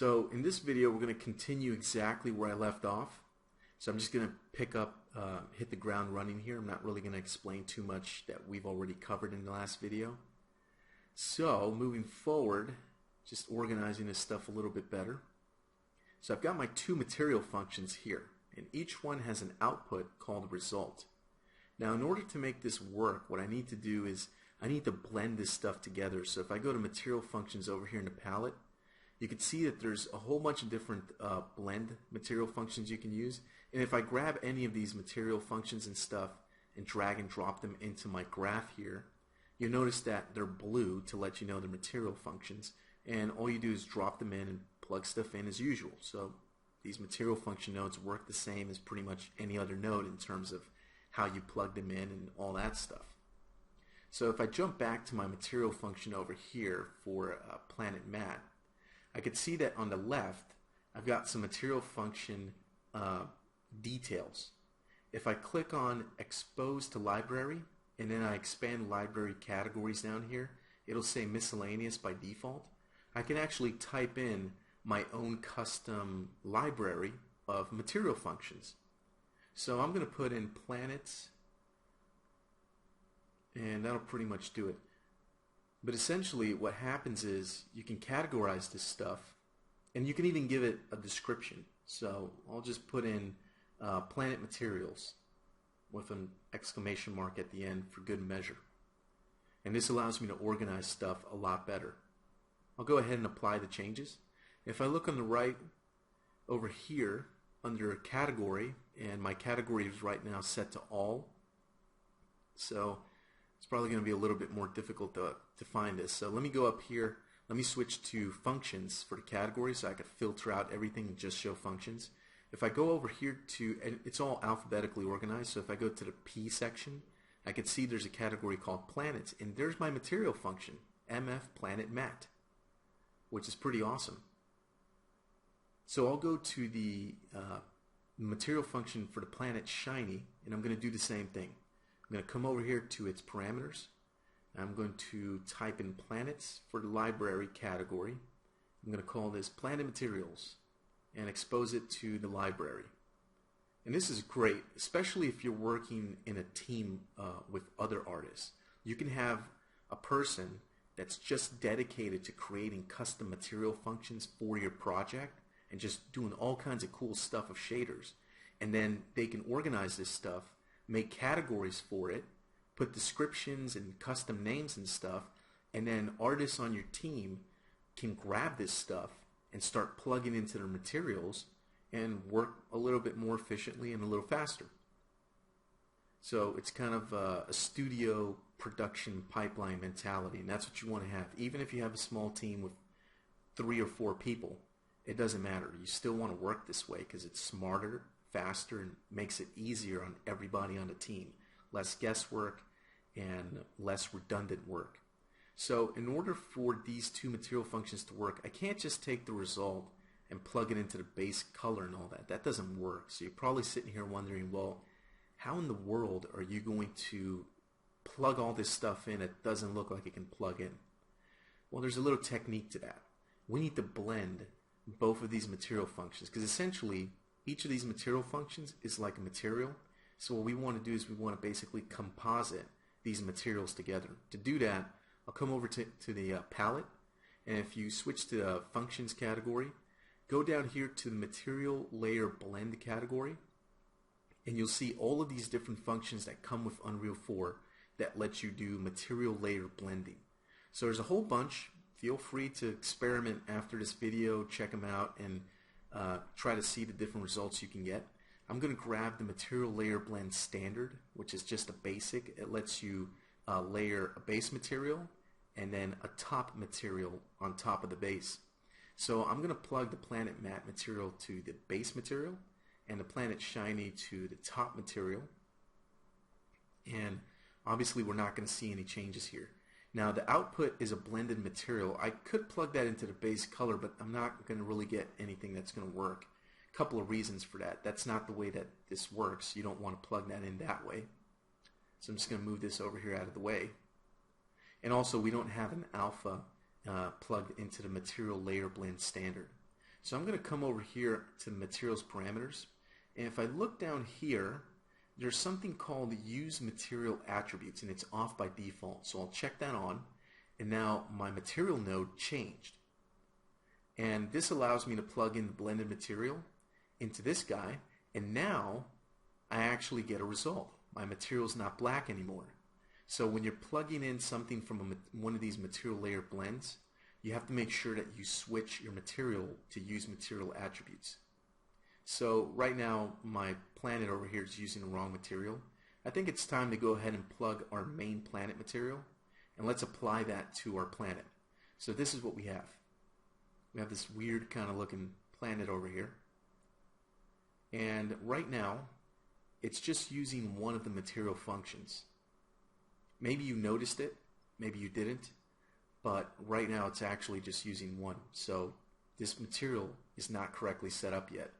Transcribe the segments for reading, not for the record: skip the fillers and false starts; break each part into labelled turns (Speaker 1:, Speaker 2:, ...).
Speaker 1: So in this video we're going to continue exactly where I left off. So I'm just going to pick up, hit the ground running here. I'm not really going to explain too much that we've already covered in the last video. So moving forward, just organizing this stuff a little bit better. So I've got my two material functions here, and each one has an output called result. Now in order to make this work, what I need to do is I need to blend this stuff together. So if I go to material functions over here in the palette, you can see that there's a whole bunch of different blend material functions you can use. And if I grab any of these material functions and stuff and drag and drop them into my graph here, you'll notice that they're blue to let you know they're material functions. And all you do is drop them in and plug stuff in as usual. So these material function nodes work the same as pretty much any other node in terms of how you plug them in and all that stuff. So if I jump back to my material function over here for Planet Mat, I could see that on the left I've got some material function details. If I click on expose to library and then I expand library categories down here, it'll say miscellaneous by default. I can actually type in my own custom library of material functions. So I'm going to put in planets, and that'll pretty much do it. But essentially what happens is you can categorize this stuff, and you can even give it a description. So I'll just put in planet materials with an exclamation mark at the end for good measure. And this allows me to organize stuff a lot better. I'll go ahead and apply the changes. If I look on the right over here under category, and my category is right now set to all, so it's probably going to be a little bit more difficult to find this. So let me go up here, let me switch to functions for the category so I can filter out everything and just show functions. If I go over here to, and it's all alphabetically organized, so if I go to the P section, I can see there's a category called planets, and there's my material function, MF Planet Mat, which is pretty awesome. So I'll go to the material function for the planet Shiny, and I'm going to do the same thing. I'm going to come over here to its parameters. I'm going to type in planets for the library category. I'm going to call this planet materials and expose it to the library. And this is great, especially if you're working in a team with other artists. You can have a person that's just dedicated to creating custom material functions for your project and just doing all kinds of cool stuff of shaders. And then they can organize this stuff, make categories for it, put descriptions and custom names and stuff, and then artists on your team can grab this stuff and start plugging into their materials and work a little bit more efficiently and a little faster. So it's kind of a studio production pipeline mentality, and that's what you want to have. Even if you have a small team with 3 or 4 people, it doesn't matter. You still want to work this way because it's smarter, faster, and makes it easier on everybody on the team. Less guesswork and less redundant work. So in order for these two material functions to work, I can't just take the result and plug it into the base color and all that. That doesn't work. So you're probably sitting here wondering, well, how in the world are you going to plug all this stuff in that doesn't look like it can plug in? Well, there's a little technique to that. We need to blend both of these material functions, because essentially each of these material functions is like a material. So what we want to do is we want to basically composite these materials together. To do that, I'll come over to the palette, and if you switch to the functions category, go down here to the material layer blend category, and you'll see all of these different functions that come with Unreal 4 that let you do material layer blending. So there's a whole bunch. Feel free to experiment after this video, check them out, and try to see the different results you can get. I'm going to grab the Material Layer Blend Standard, which is just a basic. It lets you layer a base material and then a top material on top of the base. So I'm going to plug the Planet Mat material to the base material and the Planet Shiny to the top material. And obviously we're not going to see any changes here. Now the output is a blended material. I could plug that into the base color, but I'm not going to really get anything that's going to work. A couple of reasons for that. That's not the way that this works. You don't want to plug that in that way. So I'm just going to move this over here out of the way. And also we don't have an alpha plugged into the Material Layer Blend Standard. So I'm going to come over here to the materials parameters, and if I look down here, there's something called use material attributes, and it's off by default. So I'll check that on, and now my material node changed. And this allows me to plug in the blended material into this guy, and now I actually get a result. My material is not black anymore. So when you're plugging in something from one of these material layer blends, you have to make sure that you switch your material to use material attributes. So right now my planet over here is using the wrong material. I think it's time to go ahead and plug our main planet material, and let's apply that to our planet. So this is what we have. We have this weird kind of looking planet over here, and right now it's just using one of the material functions. Maybe you noticed it, maybe you didn't, but right now it's actually just using one. So this material is not correctly set up yet.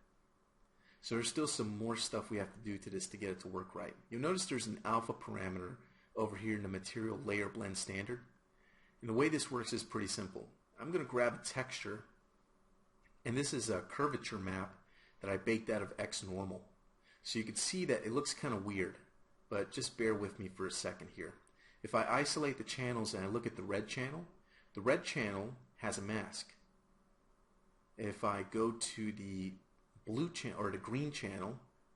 Speaker 1: So there's still some more stuff we have to do to this to get it to work right. You'll notice there's an alpha parameter over here in the material layer blend standard. And the way this works is pretty simple. I'm going to grab a texture, and this is a curvature map that I baked out of X normal. So you can see that it looks kind of weird, but just bear with me for a second here. If I isolate the channels and I look at the red channel has a mask. If I go to the blue channel or the green channel,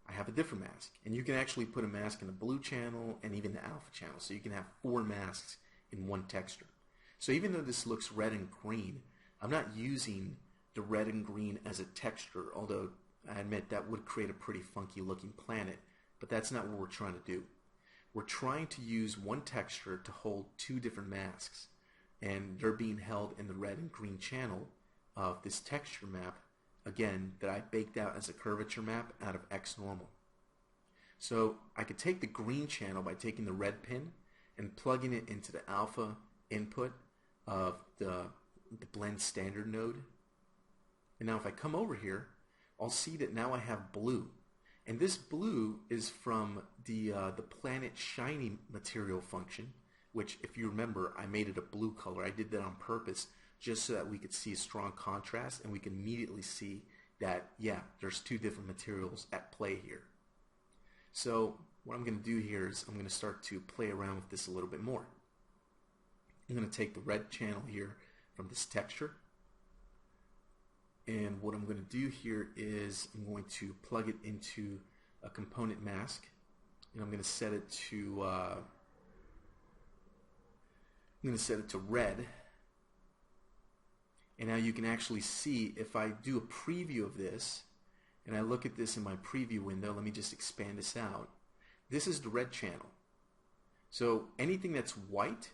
Speaker 1: I have a different mask. And you can actually put a mask in the blue channel and even the alpha channel. So you can have 4 masks in one texture. So even though this looks red and green, I'm not using the red and green as a texture, although I admit that would create a pretty funky looking planet, but that's not what we're trying to do. We're trying to use one texture to hold 2 different masks, and they're being held in the red and green channel of this texture map, again, that I baked out as a curvature map out of X normal. So I could take the green channel by taking the red pin and plugging it into the alpha input of the blend standard node. And now if I come over here, I'll see that now I have blue. And this blue is from the planet shiny material function, which, if you remember, I made it a blue color. I did that on purpose just so that we could see a strong contrast, and we can immediately see that, yeah, there's 2 different materials at play here. So what I'm going to do here is I'm going to start to play around with this a little bit more. I'm going to take the red channel here from this texture, and what I'm going to do here is I'm going to plug it into a component mask, and I'm going to set it to red. And now you can actually see, if I do a preview of this and I look at this in my preview window, let me just expand this out. This is the red channel. So anything that's white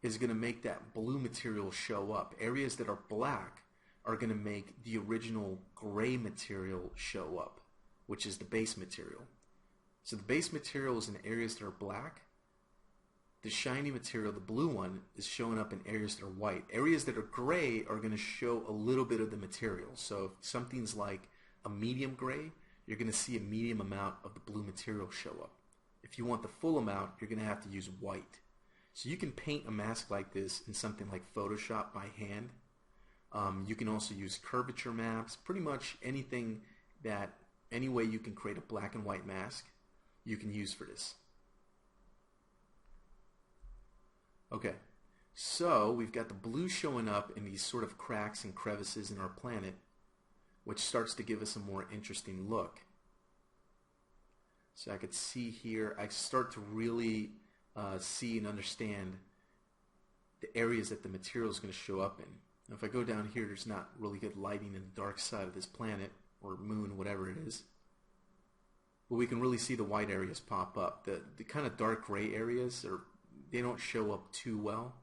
Speaker 1: is going to make that blue material show up. Areas that are black are going to make the original gray material show up, which is the base material. So the base material is in areas that are black. The shiny material, the blue one, is showing up in areas that are white. Areas that are gray are going to show a little bit of the material. So if something's like a medium gray, you're going to see a medium amount of the blue material show up. If you want the full amount, you're going to have to use white. So you can paint a mask like this in something like Photoshop by hand. You can also use curvature maps. Pretty much anything that, any way you can create a black and white mask, you can use for this. Okay, so we've got the blue showing up in these sort of cracks and crevices in our planet, which starts to give us a more interesting look. So I could see here, I start to really see and understand the areas that the material is going to show up in. Now if I go down here, there's not really good lighting in the dark side of this planet, or moon, whatever it is. But we can really see the white areas pop up. The kind of dark gray areas, they don't show up too well.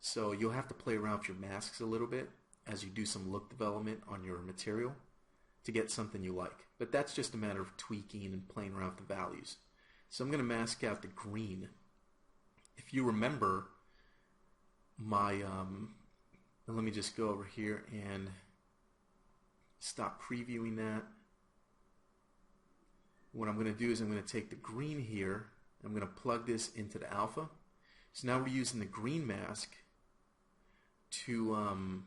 Speaker 1: So you'll have to play around with your masks a little bit as you do some look development on your material to get something you like. But that's just a matter of tweaking and playing around with the values. So I'm going to mask out the green. If you remember my, let me just go over here and stop previewing that. What I'm going to do is I'm going to take the green here, I'm going to plug this into the alpha. So now we're using the green mask to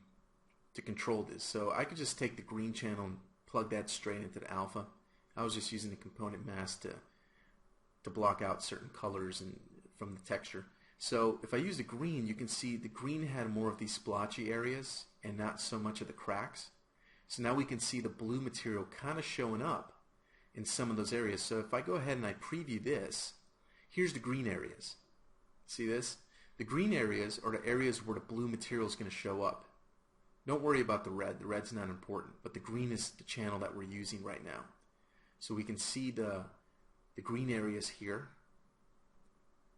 Speaker 1: to control this. So I could just take the green channel and plug that straight into the alpha. I was just using the component mask to block out certain colors and from the texture. So if I use the green, you can see the green had more of these splotchy areas and not so much of the cracks. So now we can see the blue material kind of showing up in some of those areas. So if I go ahead and I preview this, here's the green areas. See this? The green areas are the areas where the blue material is going to show up. Don't worry about the red. The red's not important, but the green is the channel that we're using right now. So we can see the green areas here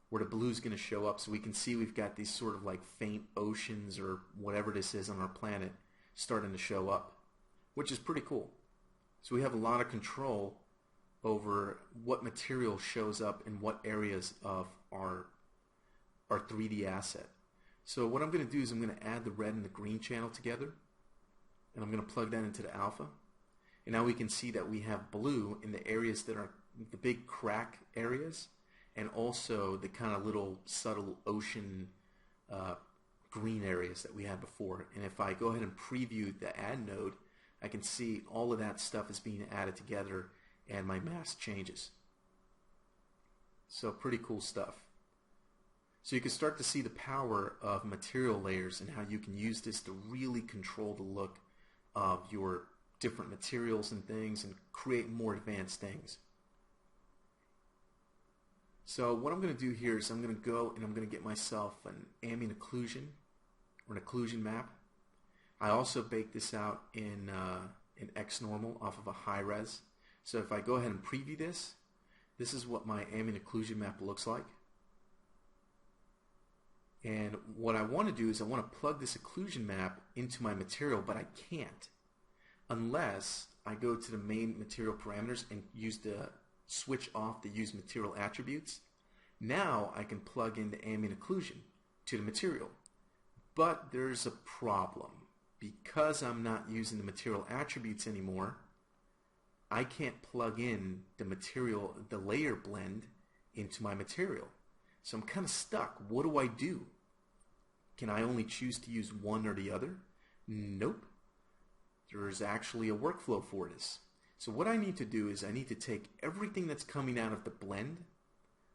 Speaker 1: where the blue is going to show up. So we can see we've got these sort of like faint oceans or whatever this is on our planet starting to show up, which is pretty cool. So we have a lot of control over what material shows up in what areas of our 3D asset. So what I'm going to do is I'm going to add the red and the green channel together, and I'm going to plug that into the alpha. And now we can see that we have blue in the areas that are the big crack areas, and also the kind of little subtle ocean green areas that we had before. And if I go ahead and preview the add node, I can see all of that stuff is being added together and my mask changes. So pretty cool stuff. So you can start to see the power of material layers and how you can use this to really control the look of your different materials and things and create more advanced things. So what I'm going to do here is I'm going to go and I'm going to get myself an ambient occlusion or an occlusion map. I also bake this out in X normal off of a high res. So if I go ahead and preview this, this is what my ambient occlusion map looks like. And what I want to do is I want to plug this occlusion map into my material, but I can't unless I go to the main material parameters and use the switch off the use material attributes. Now I can plug in the ambient occlusion to the material. But there's a problem. Because I'm not using the material attributes anymore, I can't plug in the material, the layer blend into my material. So I'm kind of stuck. What do I do? Can I only choose to use one or the other? Nope. There's actually a workflow for this. So what I need to do is I need to take everything that's coming out of the blend,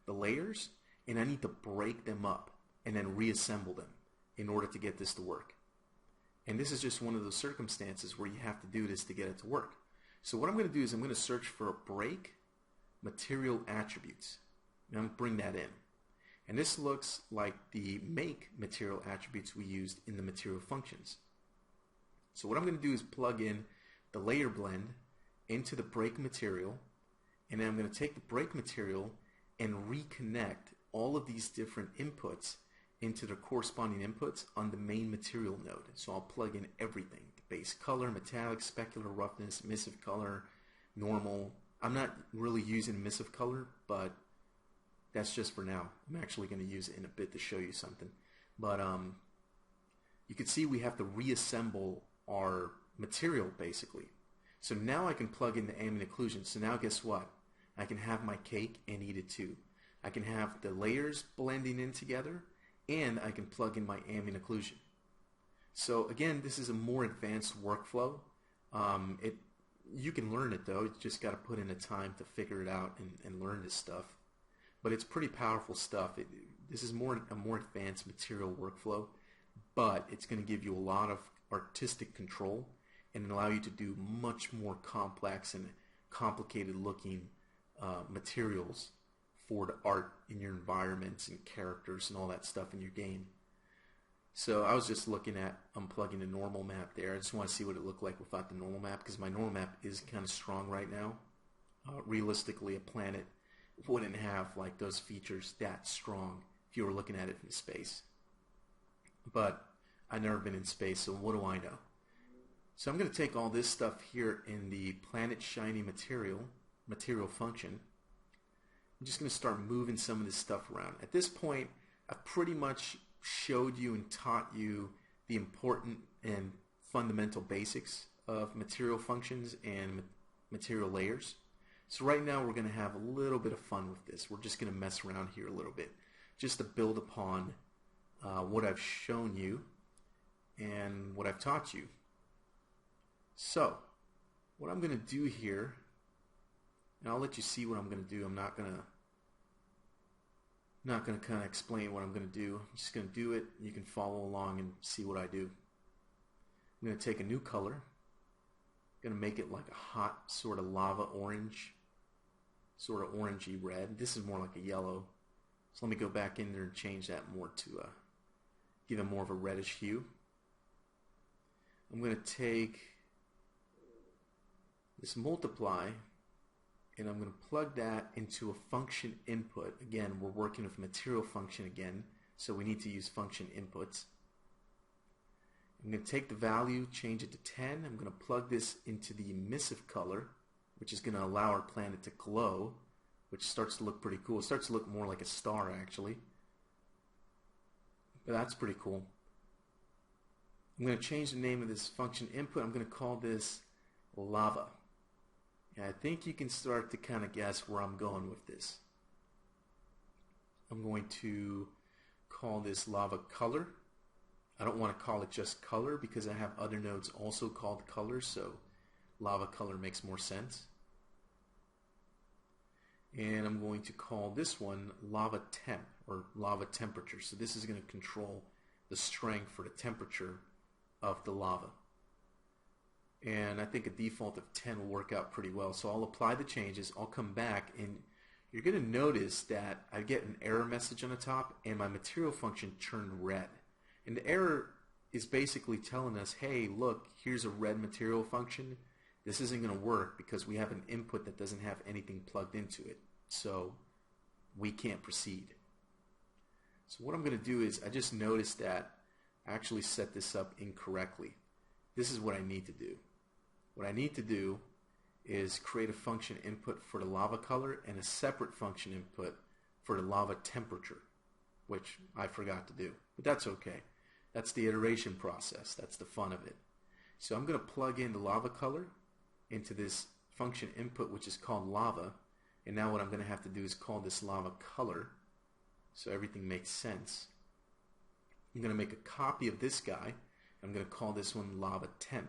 Speaker 1: the layers, and I need to break them up and then reassemble them in order to get this to work. And this is just one of those circumstances where you have to do this to get it to work. So what I'm going to do is I'm going to search for a break material attributes. And I'm going to bring that in. And this looks like the make material attributes we used in the material functions. So what I'm going to do is plug in the layer blend into the break material, and then I'm going to take the break material and reconnect all of these different inputs into the corresponding inputs on the main material node. So I'll plug in everything: the base color, metallic, specular, roughness, emissive color, normal. I'm not really using emissive color, but that's just for now. I'm actually going to use it in a bit to show you something. But you can see we have to reassemble our material basically. So now I can plug in the ambient occlusion. So now guess what? I can have my cake and eat it too. I can have the layers blending in together, and I can plug in my ambient occlusion. So again, this is a more advanced workflow. You can learn it though. You just got to put in the time to figure it out and learn this stuff. But it's pretty powerful stuff. This is a more advanced material workflow, but it's going to give you a lot of artistic control and allow you to do much more complex and complicated looking materials for the art in your environments and characters and all that stuff in your game. So I was just looking at unplugging the normal map there. I just want to see what it looked like without the normal map, because my normal map is kind of strong right now. Realistically, a planet wouldn't have like those features that strong if you were looking at it from space. But I've never been in space, so what do I know? So I'm going to take all this stuff here in the planet shiny material function. I'm just going to start moving some of this stuff around. At this point, I've pretty much showed you and taught you the important and fundamental basics of material functions and material layers. So right now we're going to have a little bit of fun with this. We're just going to mess around here a little bit just to build upon what I've shown you and what I've taught you. So what I'm going to do here, and I'll let you see what I'm going to do. I'm not going to kind of explain what I'm going to do. I'm just going to do it. You can follow along and see what I do. I'm going to take a new color. I'm going to make it like a hot sort of lava orange, sort of orangey red. This is more like a yellow. So let me go back in there and change that more to give it more of a reddish hue. I'm going to take this multiply and I'm going to plug that into a function input. Again, we're working with material function again, so we need to use function inputs. I'm going to take the value, change it to 10. I'm going to plug this into the emissive color, which is going to allow our planet to glow, which starts to look pretty cool. It starts to look more like a star, actually. But that's pretty cool. I'm going to change the name of this function input. I'm going to call this lava. And I think you can start to kind of guess where I'm going with this. I'm going to call this lava color. I don't want to call it just color because I have other nodes also called color, so lava color makes more sense. And I'm going to call this one lava temp or lava temperature. So this is going to control the strength for the temperature of the lava. And I think a default of 10 will work out pretty well. So I'll apply the changes, I'll come back, and you're going to notice that I get an error message on the top and my material function turned red. And the error is basically telling us, hey, look, here's a red material function. This isn't going to work because we have an input that doesn't have anything plugged into it. So we can't proceed. So what I'm going to do is, I just noticed that I actually set this up incorrectly. This is what I need to do. What I need to do is create a function input for the lava color and a separate function input for the lava temperature, which I forgot to do. But that's okay. That's the iteration process. That's the fun of it. So I'm going to plug in the lava color into this function input, which is called lava. And now what I'm going to have to do is call this lava color so everything makes sense. I'm going to make a copy of this guy. I'm going to call this one lava temp.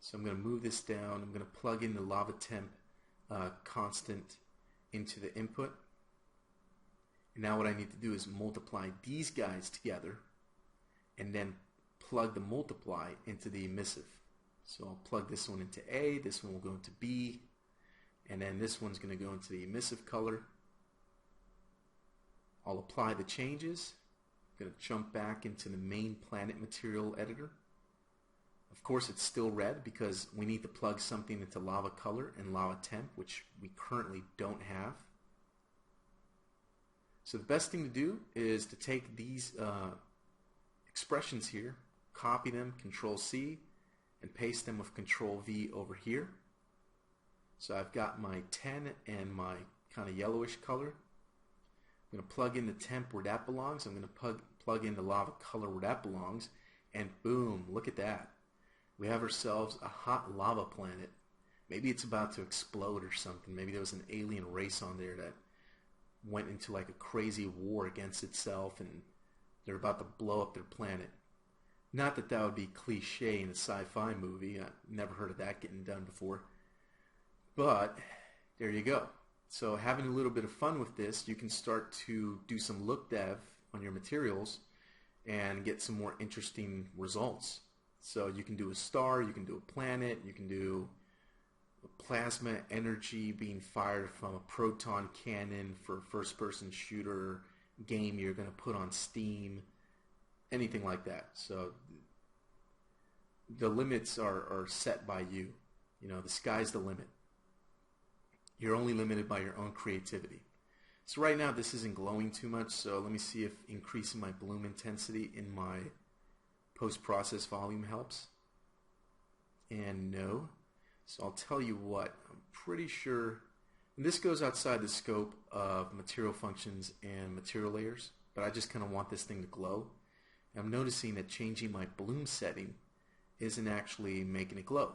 Speaker 1: So I'm going to move this down. I'm going to plug in the lava temp constant into the input. And now what I need to do is multiply these guys together and then plug the multiply into the emissive. So I'll plug this one into A, this one will go into B, and then this one's going to go into the emissive color. I'll apply the changes. I'm going to jump back into the main planet material editor. Of course it's still red because we need to plug something into lava color and lava temp, which we currently don't have. So the best thing to do is to take these expressions here, copy them, Control C, and paste them with Control V over here. So I've got my 10 and my kind of yellowish color. I'm going to plug in the temp where that belongs. I'm going to plug in the lava color where that belongs, and boom, look at that. We have ourselves a hot lava planet. Maybe it's about to explode or something. Maybe there was an alien race on there that went into like a crazy war against itself and they're about to blow up their planet. Not that that would be cliche in a sci-fi movie. I've never heard of that getting done before. But there you go. So having a little bit of fun with this, you can start to do some look dev on your materials and get some more interesting results. So you can do a star, you can do a planet, you can do a plasma energy being fired from a proton cannon for a first-person shooter game you're going to put on Steam, anything like that. So the limits are set by you. You know, the sky's the limit. You're only limited by your own creativity. So right now this isn't glowing too much, so let me see if increasing my bloom intensity in my post-process volume helps. And no. So I'll tell you what, I'm pretty sure, and this goes outside the scope of material functions and material layers, but I just kind of want this thing to glow. And I'm noticing that changing my bloom setting isn't actually making it glow.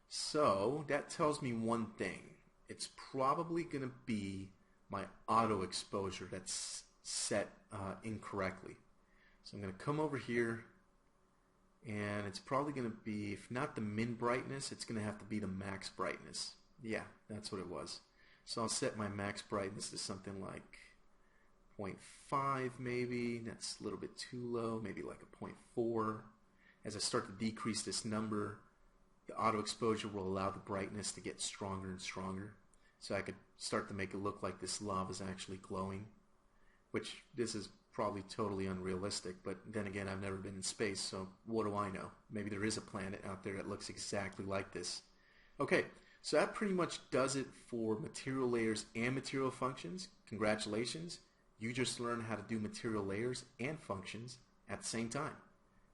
Speaker 1: So that tells me one thing. It's probably going to be my auto exposure that's set incorrectly. So I'm going to come over here and it's probably going to be, if not the min brightness, it's going to have to be the max brightness. Yeah, that's what it was. So I'll set my max brightness to something like 0.5 maybe. That's a little bit too low, maybe like a 0.4. As I start to decrease this number, the auto exposure will allow the brightness to get stronger and stronger. So I could start to make it look like this lava is actually glowing, which this is probably totally unrealistic, but then again, I've never been in space, so what do I know? Maybe there is a planet out there that looks exactly like this. Okay, so that pretty much does it for material layers and material functions. Congratulations, you just learned how to do material layers and functions at the same time.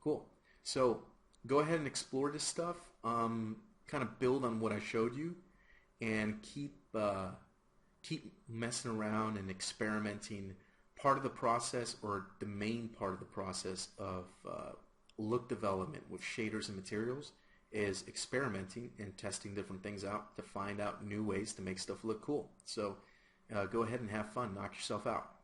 Speaker 1: Cool. So go ahead and explore this stuff, kind of build on what I showed you, and keep messing around and experimenting. Part of the process, or the main part of the process of look development with shaders and materials, is experimenting and testing different things out to find out new ways to make stuff look cool. So go ahead and have fun, knock yourself out.